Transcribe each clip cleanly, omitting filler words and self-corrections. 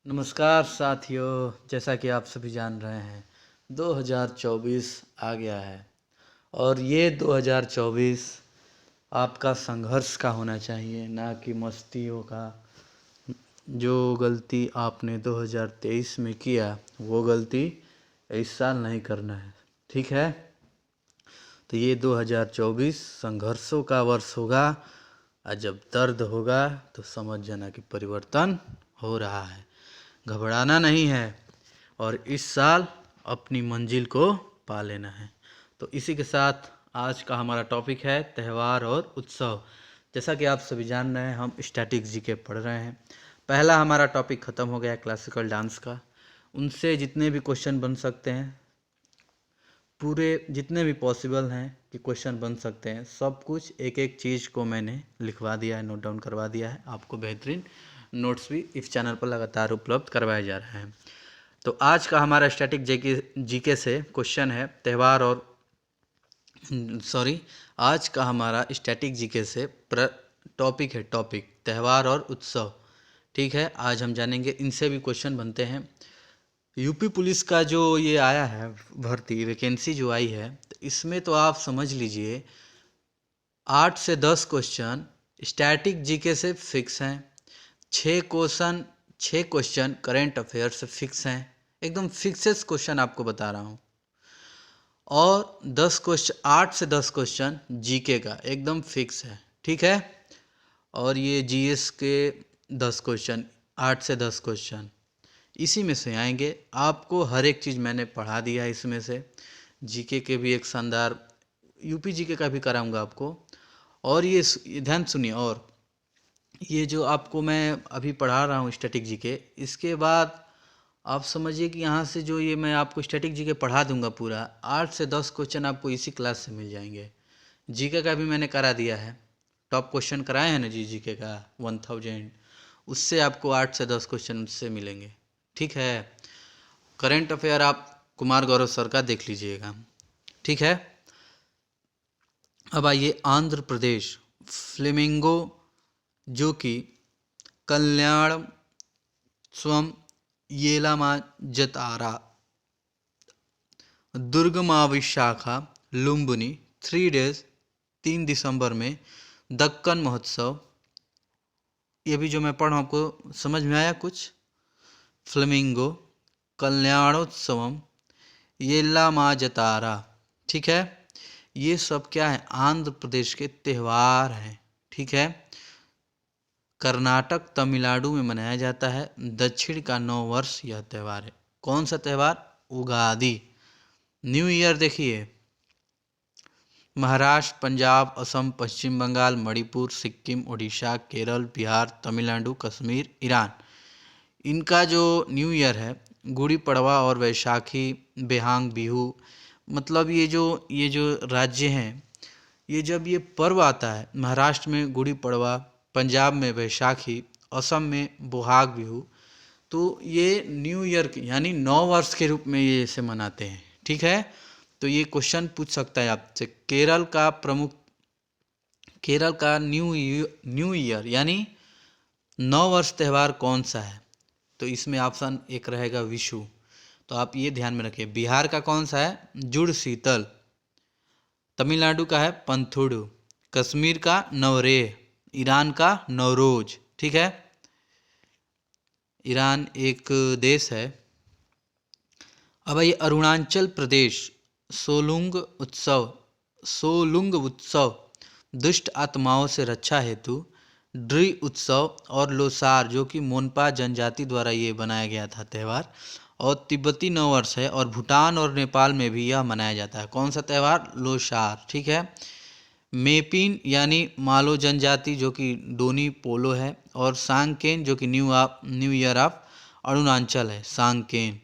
नमस्कार साथियों, जैसा कि आप सभी जान रहे हैं 2024 आ गया है और ये 2024 आपका संघर्ष का होना चाहिए, ना कि मस्तियों का। जो गलती आपने 2023 में किया वो गलती इस साल नहीं करना है, ठीक है। तो ये 2024 संघर्षों का वर्ष होगा और जब दर्द होगा तो समझ जाना कि परिवर्तन हो रहा है। घबराना नहीं है और इस साल अपनी मंजिल को पा लेना है। तो इसी के साथ आज का हमारा टॉपिक है त्यौहार और उत्सव। जैसा कि आप सभी जान रहे हैं, हम स्टैटिक जीके पढ़ रहे हैं। पहला हमारा टॉपिक ख़त्म हो गया क्लासिकल डांस का। उनसे जितने भी क्वेश्चन बन सकते हैं, पूरे जितने भी पॉसिबल हैं कि क्वेश्चन बन सकते हैं, सब कुछ एक एक चीज़ को मैंने लिखवा दिया है, नोट डाउन करवा दिया है। आपको बेहतरीन नोट्स भी इस चैनल पर लगातार उपलब्ध करवाए जा रहे हैं। तो आज का हमारा स्टैटिक जीके से क्वेश्चन है त्यौहार और आज का हमारा स्टैटिक जीके से टॉपिक है त्यौहार और उत्सव, ठीक है। आज हम जानेंगे, इनसे भी क्वेश्चन बनते हैं। यूपी पुलिस का जो ये आया है भर्ती वैकेंसी जो आई है, तो इसमें तो आप समझ लीजिए 8 से 10 क्वेश्चन स्टैटिक जीके से फिक्स हैं, 6 क्वेश्चन करेंट अफेयर से फिक्स हैं, एकदम फिक्सेस क्वेश्चन आपको बता रहा हूँ। और 8 से 10 क्वेश्चन जीके का एकदम फिक्स है, ठीक है। और ये जीएस के 10 क्वेश्चन, 8 से 10 क्वेश्चन इसी में से आएंगे। आपको हर एक चीज़ मैंने पढ़ा दिया है इसमें से। जीके के भी एक शानदार यूपी जीके का भी कराऊंगा आपको। और ये ध्यान सुनिए, और ये जो आपको मैं अभी पढ़ा रहा हूँ स्टैटिक जीके, इसके बाद आप समझिए कि यहाँ से जो ये मैं आपको स्टैटिक जीके पढ़ा दूंगा पूरा 8 से 10 क्वेश्चन आपको इसी क्लास से मिल जाएंगे। जीके का भी मैंने करा दिया है, टॉप क्वेश्चन कराए हैं ना जी जीके का 1000, उससे आपको 8 से 10 क्वेश्चन उससे मिलेंगे, ठीक है। करेंट अफेयर आप कुमार गौरव सर का देख लीजिएगा, ठीक है। अब आइए आंध्र प्रदेश, फ्लेमिंगो जो कि कल्याण स्वम येलामाजतारा दुर्गमाविशाखा लुम्बिनी 3 डेज 3 दिसंबर में दक्कन महोत्सव। ये भी जो मैं पढ़ रहा हूँ आपको समझ में आया कुछ? फ्लेमिंगो, कल्याणोत्सवम, येलामाजतारा, ठीक है। ये सब क्या है? आंध्र प्रदेश के त्यौहार हैं, ठीक है। कर्नाटक तमिलनाडु में मनाया जाता है। दक्षिण का 9 वर्ष यह त्यौहार है। कौन सा त्यौहार? उगादि। न्यू ईयर देखिए, महाराष्ट्र, पंजाब, असम, पश्चिम बंगाल, मणिपुर, सिक्किम, उड़ीसा, केरल, बिहार, तमिलनाडु, कश्मीर, ईरान, इनका जो न्यू ईयर है, गुड़ी पड़वा और वैशाखी, बेहांग बिहू, मतलब ये जो राज्य हैं, ये जब ये पर्व आता है, महाराष्ट्र में गुड़ी पड़वा, पंजाब में वैशाखी, असम में बोहाग बिहू, तो ये न्यू ईयर यानी 9 वर्ष के रूप में ये इसे मनाते हैं, ठीक है। तो ये क्वेश्चन पूछ सकता है आपसे, केरल का न्यू ईयर यानी 9 वर्ष त्यौहार कौन सा है? तो इसमें ऑप्शन एक रहेगा विशु, तो आप ये ध्यान में रखिए। बिहार का कौन सा है? जुड़ शीतल। तमिलनाडु का है पंथुडु। कश्मीर का नवरेह। ईरान का नवरोज, ठीक है। ईरान एक देश है। अब ये अरुणाचल प्रदेश, सोलुंग उत्सव दुष्ट आत्माओं से रक्षा हेतु, ड्री उत्सव और लोसार जो कि मोनपा जनजाति द्वारा ये बनाया गया था त्यौहार, और तिब्बती नववर्ष है, और भूटान और नेपाल में भी यह मनाया जाता है। कौन सा त्यौहार? लोसार, ठीक है। मेपिन यानी मालो जनजाति जो कि डोनी पोलो है, और सांगकेन जो कि न्यू ईयर ऑफ अरुणाचल है, सांगकेन।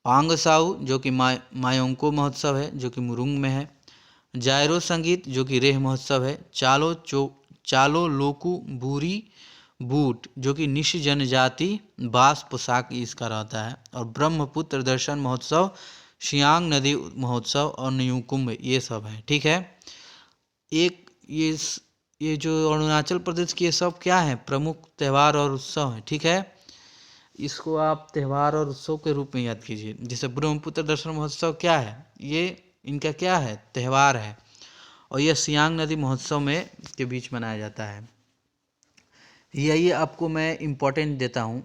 पांगसाउ जो कि मायोंको महोत्सव है जो कि मुरुंग में है। जायरो संगीत जो कि रेह महोत्सव है। चालो लोकू बूरी बूट जो कि निश जनजाति बास पोशाक इसका रहता है। और ब्रह्मपुत्र दर्शन महोत्सव, सियांग नदी महोत्सव और न्यूकुंभ, ये सब है, ठीक है। एक ये जो अरुणाचल प्रदेश की ये सब क्या है? प्रमुख त्यौहार और उत्सव है, ठीक है। इसको आप त्यौहार और उत्सव के रूप में याद कीजिए। जैसे ब्रह्मपुत्र दर्शन महोत्सव क्या है, ये इनका क्या है, त्यौहार है, और यह सियांग नदी महोत्सव में के बीच मनाया जाता है। यही आपको मैं इम्पोर्टेंट देता हूँ।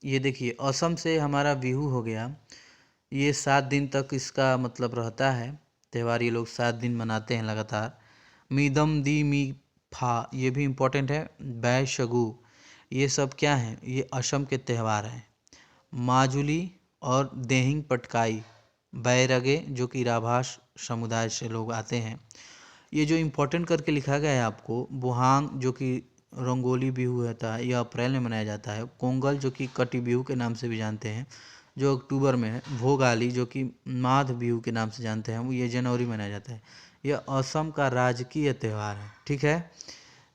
ये देखिए, असम से हमारा बिहू हो गया, ये 7 दिन तक इसका मतलब रहता है त्यौहार, ये लोग 7 दिन मनाते हैं लगातार। मीदम दी मी फा, ये भी इम्पोर्टेंट है। बैशगु, ये सब क्या हैं, ये असम के त्यौहार हैं। माजुली और देहिंग पटकाई, बैरगे जो कि राभास समुदाय से लोग आते हैं। ये जो इम्पोर्टेंट करके लिखा गया है आपको, बुहांग जो कि रंगोली बिहू होता है, यह अप्रैल में मनाया जाता है। कोंगल जो कि कटी बिहू के नाम से भी जानते हैं, जो अक्टूबर में है। भोगाली जो कि माघ बिहू के नाम से जानते हैं, वो ये जनवरी में मनाया जाता है। यह असम का राजकीय त्यौहार है, ठीक है।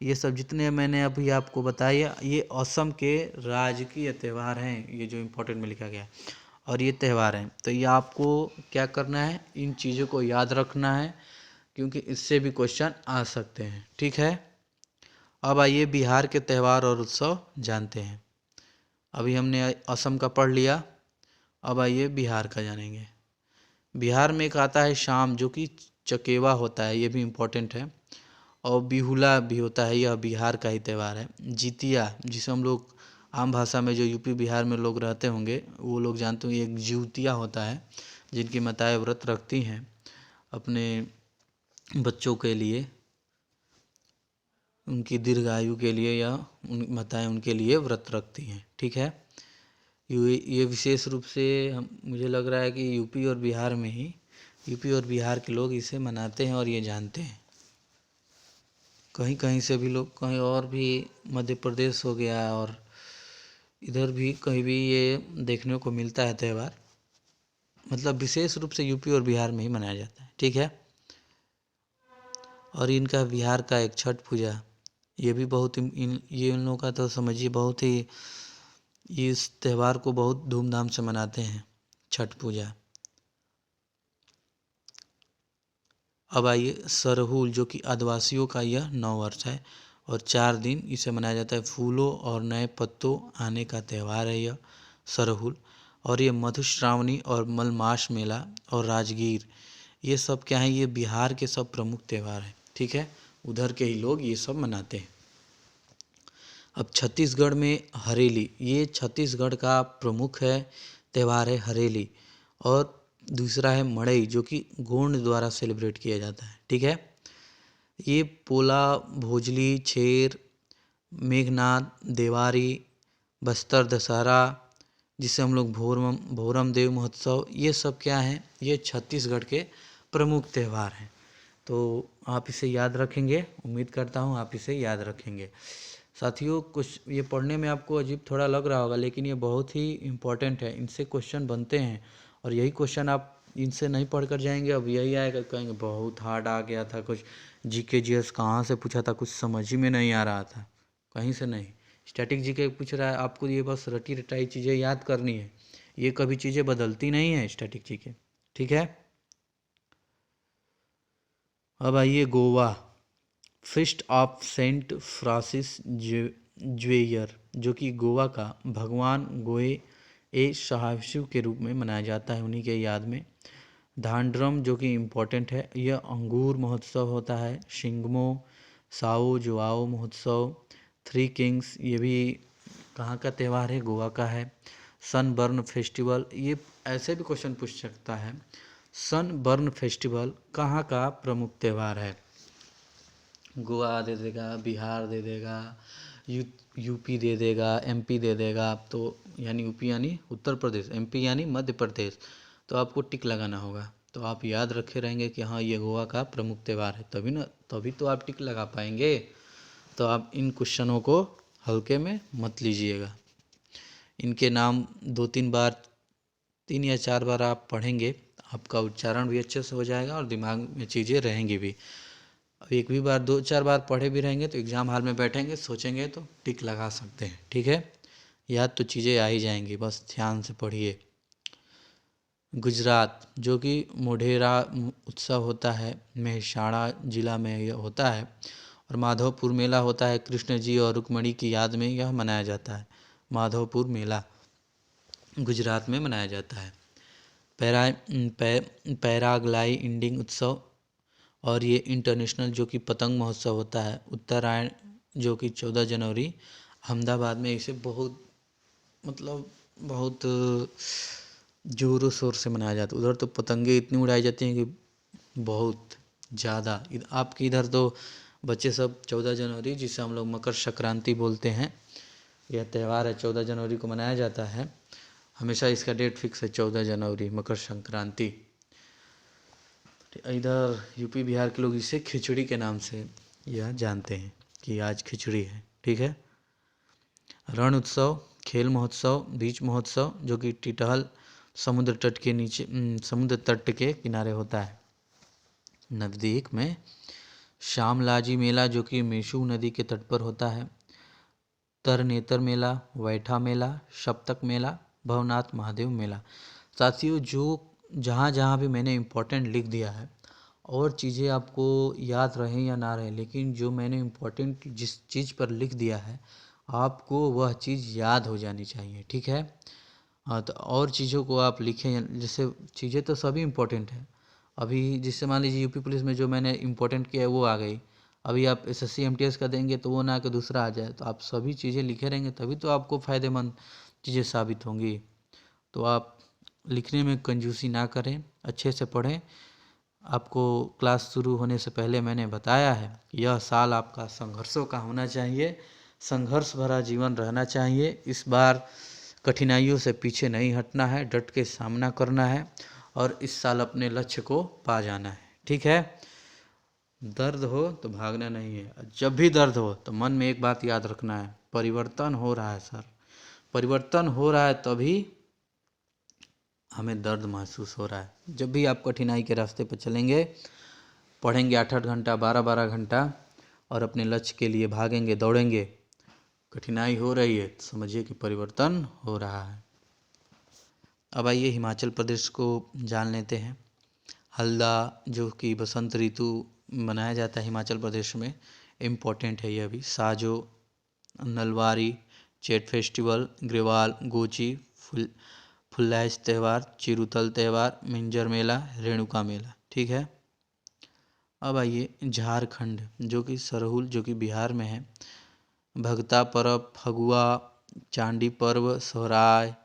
ये सब जितने मैंने अभी आपको बताया, ये असम के राजकीय त्यौहार हैं, ये जो इम्पोर्टेंट में लिखा गया है, और ये त्यौहार हैं। तो ये आपको क्या करना है, इन चीज़ों को याद रखना है, क्योंकि इससे भी क्वेश्चन आ सकते हैं, ठीक है। अब आइए बिहार के त्यौहार और उत्सव जानते हैं। अभी हमने असम का पढ़ लिया, अब आइए बिहार का जानेंगे। बिहार में एक आता है शाम, जो कि चकेवा होता है, ये भी इम्पोर्टेंट है। और बिहुला भी होता है, यह बिहार का ही त्यौहार है। जितिया, जिसे हम लोग आम भाषा में, जो यूपी बिहार में लोग रहते होंगे वो लोग जानते होंगे, एक जिउतिया होता है, जिनकी माताएं व्रत रखती हैं अपने बच्चों के लिए, उनकी दीर्घायु के लिए, या उन माताएं उनके लिए व्रत रखती हैं, ठीक है। ये विशेष रूप से मुझे लग रहा है कि यूपी और बिहार में ही, यूपी और बिहार के लोग इसे मनाते हैं और ये जानते हैं। कहीं कहीं से भी लोग, कहीं और भी मध्य प्रदेश हो गया और इधर भी कहीं भी ये देखने को मिलता है त्यौहार, मतलब विशेष रूप से यूपी और बिहार में ही मनाया जाता है, ठीक है। और इनका बिहार का एक छठ पूजा, ये भी बहुत ये इन लोगों का तो समझिए बहुत ही, इस त्यौहार को बहुत धूमधाम से मनाते हैं, छठ पूजा। अब आइए सरहुल, जो कि आदिवासियों का यह नव वर्ष है और 4 दिन इसे मनाया जाता है। फूलों और नए पत्तों आने का त्यौहार है यह सरहुल। और ये मधुश्रावणी और मलमास मेला और राजगीर, ये सब क्या है, ये बिहार के सब प्रमुख त्यौहार हैं, ठीक है। उधर के ही लोग ये सब मनाते हैं। अब छत्तीसगढ़ में हरेली, ये छत्तीसगढ़ का प्रमुख है त्यौहार है हरेली। और दूसरा है मड़ई, जो कि गोंड द्वारा सेलिब्रेट किया जाता है, ठीक है। ये पोला, भोजली, छेर, मेघनाद, देवारी, बस्तर दशहरा, जिसे हम लोग भोरम देव महोत्सव, ये सब क्या हैं, ये छत्तीसगढ़ के प्रमुख त्यौहार हैं। तो आप इसे याद रखेंगे, उम्मीद करता हूँ आप इसे याद रखेंगे। साथियों, कुछ ये पढ़ने में आपको अजीब थोड़ा लग रहा होगा, लेकिन ये बहुत ही इम्पोर्टेंट है, इनसे क्वेश्चन बनते हैं। और यही क्वेश्चन आप इनसे नहीं पढ़ कर जाएंगे, अब यही आएगा, कहेंगे बहुत हार्ड आ गया था, कुछ जीके जीएस कहाँ से पूछा था, कुछ समझ ही में नहीं आ रहा था, कहीं से नहीं। स्टैटिक जीके पूछ रहा है आपको, ये बस रटी रटाई चीज़ें याद करनी है, ये कभी चीज़ें बदलती नहीं है स्टैटिक जीके, ठीक है। अब आइए Goa, feast of saint Francis Xavier, जो कि गोवा का भगवान गोए ए सहाशिव के रूप में मनाया जाता है, उन्हीं के याद में। धांड्रम, जो कि इम्पोर्टेंट है, यह अंगूर महोत्सव होता है। शिंगमो, साओ जुआओ महोत्सव, थ्री किंग्स, ये भी कहाँ का त्यौहार है, गोवा का है। सनबर्न फेस्टिवल, ये ऐसे भी क्वेश्चन पूछ सकता है, सनबर्न फेस्टिवल कहाँ का प्रमुख त्यौहार है। गोवा दे देगा, बिहार दे देगा, यूपी दे देगा, एमपी दे देगा, तो यानी यूपी यानी उत्तर प्रदेश, एमपी यानी मध्य प्रदेश, तो आपको टिक लगाना होगा। तो आप याद रखे रहेंगे कि हाँ ये गोवा का प्रमुख त्यौहार है, तभी ना, तभी तो आप टिक लगा पाएंगे। तो आप इन क्वेश्चनों को हल्के में मत लीजिएगा, इनके नाम 2-3 बार, 3 या 4 बार आप पढ़ेंगे, आपका उच्चारण भी अच्छे से हो जाएगा और दिमाग में चीज़ें रहेंगी भी। अब एक भी बार 2-4 बार पढ़े भी रहेंगे तो एग्ज़ाम हॉल में बैठेंगे, सोचेंगे तो टिक लगा सकते हैं, ठीक है। याद तो चीज़ें आ ही जाएंगी, बस ध्यान से पढ़िए। गुजरात, जो कि मोढेरा उत्सव होता है, मेहसाणा जिला में यह होता है। और माधवपुर मेला होता है, कृष्ण जी और रुक्मणी की याद में यह मनाया जाता है, माधवपुर मेला। गुजरात में मनाया जाता है। पैराग्लाइडिंग उत्सव और ये इंटरनेशनल जो कि पतंग महोत्सव होता है। उत्तरायण जो कि 14 जनवरी अहमदाबाद में इसे बहुत जोरों शोर से मनाया जाता है। उधर तो पतंगे इतनी उड़ाई जाती हैं कि बहुत ज़्यादा। आपके इधर तो बच्चे सब 14 जनवरी, जिसे हम लोग मकर संक्रांति बोलते हैं, यह त्यौहार है 14 जनवरी को मनाया जाता है। हमेशा इसका डेट फिक्स है 14 जनवरी, मकर संक्रांति। इधर यूपी बिहार के लोग इसे खिचड़ी के नाम से यह जानते हैं कि आज खिचड़ी है। ठीक है। रण उत्सव, खेल महोत्सव, बीच महोत्सव जो कि टिटहल समुद्र तट के किनारे होता है नज़दीक में। श्यामलाजी मेला जो कि मेशू नदी के तट पर होता है। तरनेतर मेला, वैठा मेला, सप्तक मेला, भवनाथ महादेव मेला। साथियों, जो जहाँ जहाँ भी मैंने इम्पोर्टेंट लिख दिया है, और चीज़ें आपको याद रहें या ना रहें, लेकिन जो मैंने इम्पोर्टेंट जिस चीज़ पर लिख दिया है आपको वह चीज़ याद हो जानी चाहिए। ठीक है। हाँ, तो और चीज़ों को आप लिखें, जैसे चीज़ें तो सभी इम्पोर्टेंट हैं। अभी जिससे मान लीजिए यूपी पुलिस में जो मैंने इम्पोर्टेंट किया है वो आ गई, अभी आप एसएससी एमटीएस का देंगे तो वो ना कि दूसरा आ जाए। तो आप सभी चीज़ें लिखे रहेंगे तभी तो आपको फ़ायदेमंद चीज़ें साबित होंगी। तो आप लिखने में कंजूसी ना करें, अच्छे से पढ़ें। आपको क्लास शुरू होने से पहले मैंने बताया है कि यह साल आपका संघर्षों का होना चाहिए, संघर्ष भरा जीवन रहना चाहिए। इस बार कठिनाइयों से पीछे नहीं हटना है, डट के सामना करना है और इस साल अपने लक्ष्य को पा जाना है। ठीक है। दर्द हो तो भागना नहीं है। जब भी दर्द हो तो मन में एक बात याद रखना है, परिवर्तन हो रहा है सर, परिवर्तन हो रहा है तभी हमें दर्द महसूस हो रहा है। जब भी आप कठिनाई के रास्ते पर चलेंगे, पढ़ेंगे 8-8 घंटा, 12-12 घंटा और अपने लक्ष्य के लिए भागेंगे, दौड़ेंगे, कठिनाई हो रही है तो समझिए कि परिवर्तन हो रहा है। अब आइए हिमाचल प्रदेश को जान लेते हैं। हल्दा जो कि बसंत ऋतु मनाया जाता है हिमाचल प्रदेश में, इम्पोर्टेंट है यह भी। साजो, नलवारी, चेट फेस्टिवल, ग्रेवाल, गोची, फुल्लाइस त्यौहार, चिरुतल त्यौहार, मिंजर मेला, रेणुका मेला। ठीक है। अब आइए झारखंड जो कि सरहुल जो कि बिहार में है। भगता पर्व, फगुआ, चांदी पर्व, सोहराय,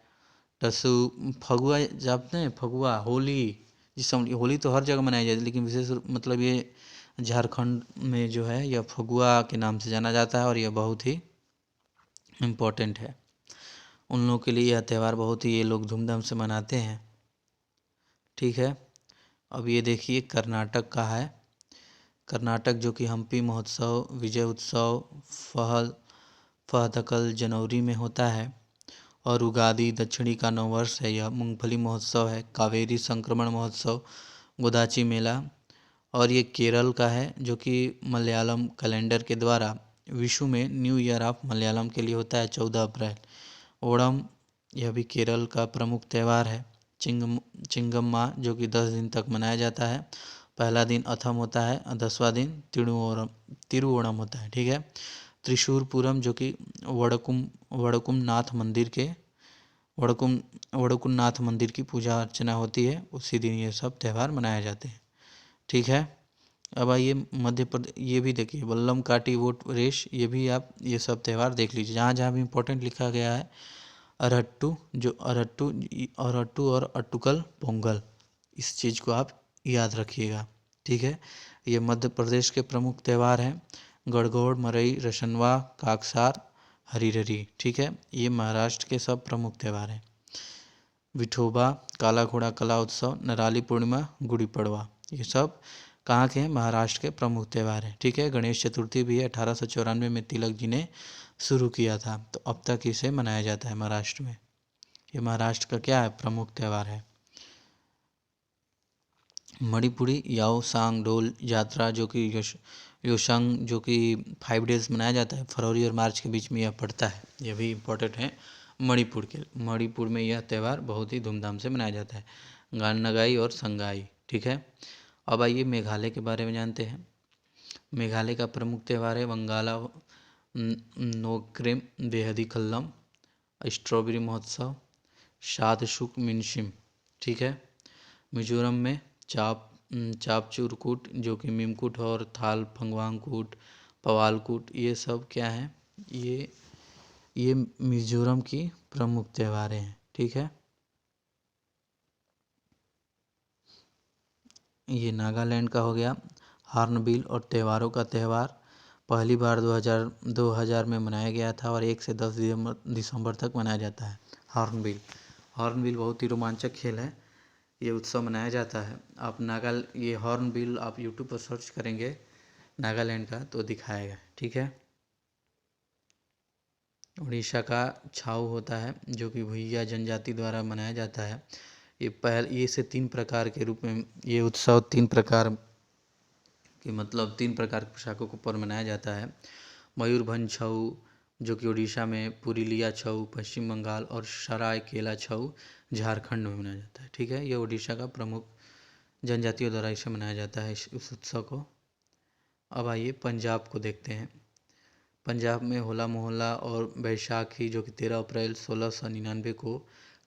टसु, फगुआ जानते हैं, फगुआ होली, होली तो हर जगह मनाई जाती है, लेकिन विशेष मतलब ये झारखंड में जो है यह फगुआ के नाम से जाना जाता है और यह बहुत ही इम्पोर्टेंट है। उन लोगों के लिए यह त्यौहार बहुत ही ये लोग धूमधाम से मनाते हैं। ठीक है। अब ये देखिए कर्नाटक का है। कर्नाटक जो कि हम्पी महोत्सव, विजय उत्सव, फहदकल जनवरी में होता है और उगादी दक्षिणी का नववर्ष है। यह मूंगफली महोत्सव है। कावेरी संक्रमण महोत्सव, गोदाची मेला। और ये केरल का है जो कि मलयालम कैलेंडर के द्वारा विशु में न्यू ईयर ऑफ मलयालम के लिए होता है 14 अप्रैल। ओणम, यह भी केरल का प्रमुख त्यौहार है। चिंगम्मा जो कि 10 दिन तक मनाया जाता है। पहला दिन अथम होता है और 10वां दिन तिरुओणम होता है। ठीक है। त्रिशूरपुरम जो कि वड़कुम नाथ मंदिर की पूजा अर्चना होती है, उसी दिन ये सब त्यौहार मनाए जाते हैं। ठीक है। अब आइए मध्य प्रदेश, ये भी देखिए वल्लम काटी वोट रेस, ये भी आप ये सब त्यौहार देख लीजिए जहाँ जहाँ भी इम्पोर्टेंट लिखा गया है। अरहट्टू और अट्टुकल पोंगल, इस चीज़ को आप याद रखिएगा। ठीक है। ये मध्य प्रदेश के प्रमुख त्यौहार हैं। गणगौर, मरई, रसनवा, काकसार, हरिहरी। ठीक है। ये महाराष्ट्र के सब प्रमुख त्यौहार हैं। विठोबा, काला घोड़ा कला उत्सव, नराली पूर्णिमा, गुड़ी पड़वा, ये सब कहाँ के हैं? महाराष्ट्र के प्रमुख त्यौहार हैं। ठीक है। गणेश चतुर्थी भी 1894 में तिलक जी ने शुरू किया था, तो अब तक इसे मनाया जाता है महाराष्ट्र में। ये महाराष्ट्र का क्या है? प्रमुख त्यौहार है। मणिपुरी याओ सांग डोल यात्रा जो कि योशंग जो कि 5 डेज मनाया जाता है, फरवरी और मार्च के बीच में यह पड़ता है। यह भी इम्पोर्टेंट है मणिपुर में यह त्यौहार बहुत ही धूमधाम से मनाया जाता है। गान नगाई और संगाई। ठीक है। अब आइए मेघालय के बारे में जानते हैं। मेघालय का प्रमुख त्यौहार है वंगाला नोक्रेम, बेहदी खल्लम, स्ट्रॉबेरी महोत्सव, शादशुक मिनशिम, ठीक है। मिजोरम में चापचूरकूट जो कि मीमकूट और थाल फंगवांगकूट, पवालकूट, ये सब क्या है, ये मिजोरम की प्रमुख त्योहारें हैं, ठीक है। ये नागालैंड का हो गया। हॉर्नबिल और त्योहारों का त्यौहार पहली बार 2000 में मनाया गया था और 1 से 10 दिसंबर तक मनाया जाता है। हॉर्नबिल बहुत ही रोमांचक खेल है। ये उत्सव मनाया जाता है। ये हॉर्नबिल आप यूट्यूब पर सर्च करेंगे नागालैंड का तो दिखाएगा, ठीक है। उड़ीसा का छाऊ होता है जो कि भुइया जनजाति द्वारा मनाया जाता है। ये से 3 प्रकार के रूप में ये उत्सव 3 प्रकार के तीन प्रकार के पोशाकों के ऊपर मनाया जाता है। मयूरभंज छऊ जो कि उड़ीसा में, पुरुलिया छऊ पश्चिम बंगाल और सरायकेला छऊ झारखंड में मनाया जाता है, ठीक है। ये उड़ीसा का प्रमुख जनजातियों द्वारा इसे मनाया जाता है इस उत्सव को। अब आइए पंजाब को देखते हैं। पंजाब में होला मोहल्ला और बैसाखी जो कि 13 अप्रैल 1699 को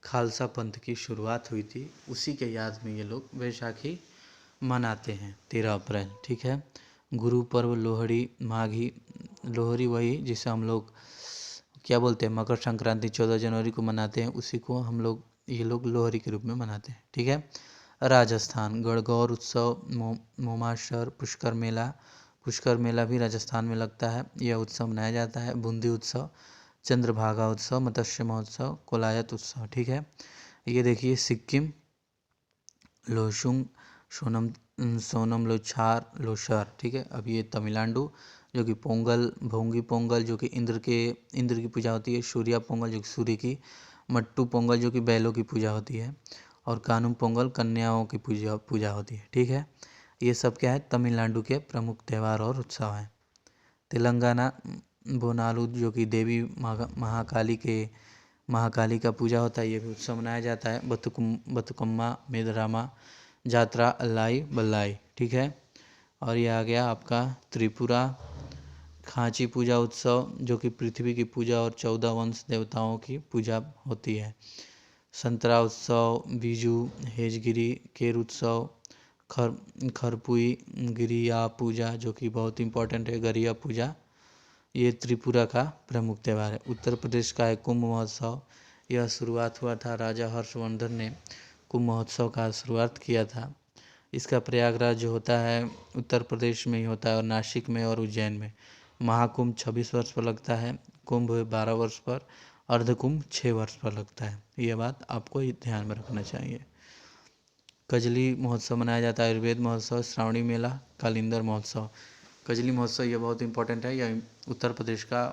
खालसा पंथ की शुरुआत हुई थी, उसी के याद में ये लोग बैसाखी मनाते हैं 13 अप्रैल, ठीक है। गुरु पर्व लोहड़ी माघी, लोहड़ी वही जिसे हम लोग क्या बोलते हैं, मकर संक्रांति 14 जनवरी को मनाते हैं, उसी को ये लोग लोहड़ी के रूप में मनाते हैं, ठीक है। राजस्थान गणगौर उत्सव, मोमाशर, पुष्कर मेला भी राजस्थान में लगता है। यह उत्सव मनाया जाता है। बूंदी उत्सव, चंद्रभागा उत्सव, मत्स्य महोत्सव, कोलायत उत्सव, ठीक है। ये देखिए सिक्किम लोशुंग, सोनम लोछार, ठीक है। अब ये तमिलनाडु जो कि पोंगल, भोंगी पोंगल जो कि इंद्र की पूजा होती है, सूर्या पोंगल जो कि सूर्य की, मट्टू पोंगल जो कि बैलों की पूजा होती है, और कानूम पोंगल कन्याओं की पूजा होती है, ठीक है। ये सब क्या है, तमिलनाडु के प्रमुख त्यौहार और उत्सव हैं। तेलंगाना बोनालू जो कि देवी महाकाली का पूजा होता है, ये भी उत्सव मनाया जाता है। बतुकम्मा मेदरामा जात्रा अल्लाई बल्लाई, ठीक है। और ये आ गया आपका त्रिपुरा खांची पूजा उत्सव जो कि पृथ्वी की पूजा और 14 वंश देवताओं की पूजा होती है। संतरा उत्सव, बीजू, हेजगिरी, केर उत्सव, खरपुई गिरिया पूजा जो कि बहुत इंपॉर्टेंट है, गरिया पूजा, ये त्रिपुरा का प्रमुख त्यौहार है। उत्तर प्रदेश का है कुंभ महोत्सव। यह शुरुआत हुआ था, राजा हर्षवर्धन ने कुंभ महोत्सव का शुरुआत किया था। इसका प्रयागराज जो होता है उत्तर प्रदेश में ही होता है, और नासिक में और उज्जैन में। महाकुंभ 26 वर्ष पर लगता है, कुंभ 12 वर्ष पर, अर्धकुंभ 6 वर्ष पर लगता है। ये बात आपको ध्यान में रखना चाहिए। कजली महोत्सव मनाया जाता है, आयुर्वेद महोत्सव, श्रावणी मेला, कालिंदर महोत्सव। कजली महोत्सव ये बहुत इंपॉर्टेंट है, यह उत्तर प्रदेश का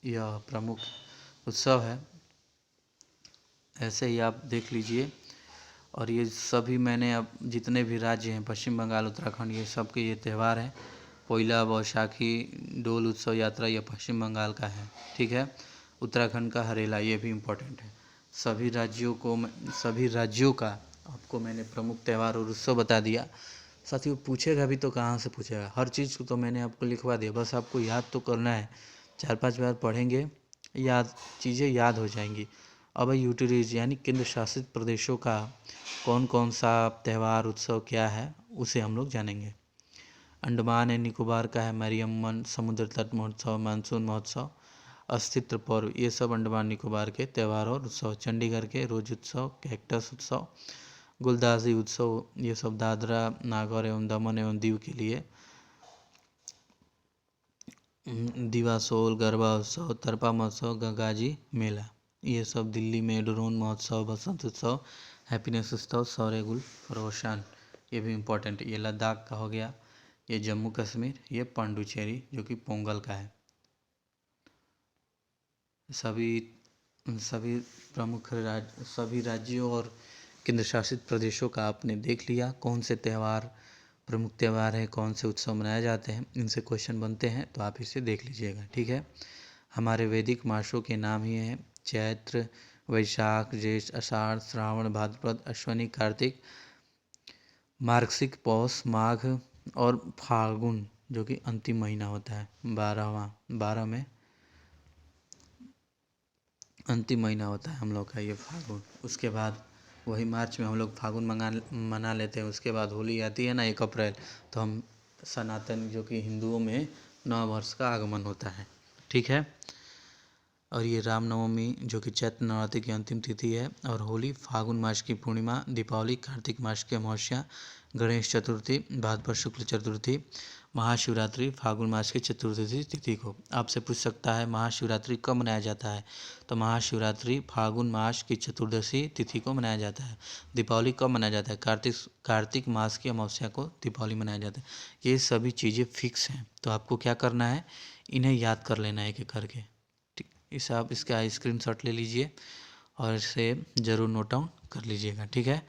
यह प्रमुख उत्सव है। ऐसे ही आप देख लीजिए। और ये सभी मैंने अब जितने भी राज्य हैं, पश्चिम बंगाल, उत्तराखंड, ये सब के ये त्यौहार हैं। पोइला बैसाखी डोल उत्सव यात्रा ये पश्चिम बंगाल का है, ठीक है। उत्तराखंड का हरेला ये भी इम्पोर्टेंट है। सभी राज्यों का आपको मैंने प्रमुख त्यौहार और उत्सव बता दिया। साथियों पूछेगा भी तो कहाँ से पूछेगा, हर चीज़ को तो मैंने आपको लिखवा दिया, बस आपको याद तो करना है। 4-5 बार पढ़ेंगे चीज़ें याद हो जाएंगी। अब यूटिलिटीज यानी केंद्र शासित प्रदेशों का कौन कौन सा त्यौहार उत्सव क्या है उसे हम लोग जानेंगे। अंडमान एंड निकोबार का है मरियम्मन, समुद्र तट महोत्सव, मानसून महोत्सव, अस्तित्व पर्व, ये सब अंडमान निकोबार के त्यौहार और उत्सव। चंडीगढ़ के रोज उत्सव, कैक्टस उत्सव, गुलदासरी उत्सव, ये सब दादरा नागर एवं दमन एवं दीव के लिए। दिवासोल गरबा उत्सव, तरपा महोत्सव, गंगाजी मेला, ये सब दिल्ली में ड्रोन महोत्सव, बसंत उत्सव, हैप्पीनेस उत्सव, सौर्य गुल रोशन, ये भी इम्पोर्टेंट। ये लद्दाख का हो गया, ये जम्मू कश्मीर, ये पांडुचेरी जो कि पोंगल का है। सभी राज्यों और केंद्र शासित प्रदेशों का आपने देख लिया, कौन से त्यौहार प्रमुख त्यौहार हैं, कौन से उत्सव मनाए जाते हैं, इनसे क्वेश्चन बनते हैं, तो आप इसे देख लीजिएगा, ठीक है। हमारे वैदिक मासों के नाम ही हैं चैत्र, वैशाख, ज्येष्ठ, आषाढ़, श्रावण, भाद्रपद, अश्विनी, कार्तिक, मार्गशीर, पौष, माघ और फाल्गुन जो कि अंतिम महीना होता है 12 में। अंतिम महीना होता है हम लोग का ये फागुन। उसके बाद वही मार्च में हम लोग फागुन मना लेते हैं। उसके बाद होली आती है ना 1 अप्रैल, तो हम सनातन जो कि हिंदुओं में नव वर्ष का आगमन होता है। ठीक है। और ये रामनवमी जो कि चैत्र नवरात्रि की अंतिम तिथि है, और होली फागुन मास की पूर्णिमा, दीपावली कार्तिक मास की अमावस्या, गणेश चतुर्थी भाद्रपद शुक्ल चतुर्थी, महाशिवरात्रि फागुन मास की चतुर्थी तिथि को। आपसे पूछ सकता है महाशिवरात्रि कब मनाया जाता है, तो महाशिवरात्रि फागुन मास की चतुर्दशी तिथि को मनाया जाता है। दीपावली कब मनाया जाता है, कार्तिक मास की अमावस्या को दीपावली मनाया जाता है। ये सभी चीज़ें फिक्स हैं, तो आपको क्या करना है, इन्हें याद कर लेना है एक एक करके। ठीक, इसे आप इसका स्क्रीनशॉट ले लीजिए और इसे ज़रूर नोट डाउन कर लीजिएगा। ठीक है।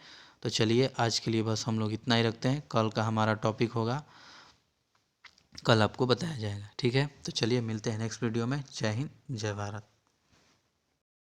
तो चलिए आज के लिए बस हम लोग इतना ही रखते हैं। कल का हमारा टॉपिक होगा, कल आपको बताया जाएगा। ठीक है। तो चलिए मिलते हैं नेक्स्ट वीडियो में। जय हिंद, जय भारत।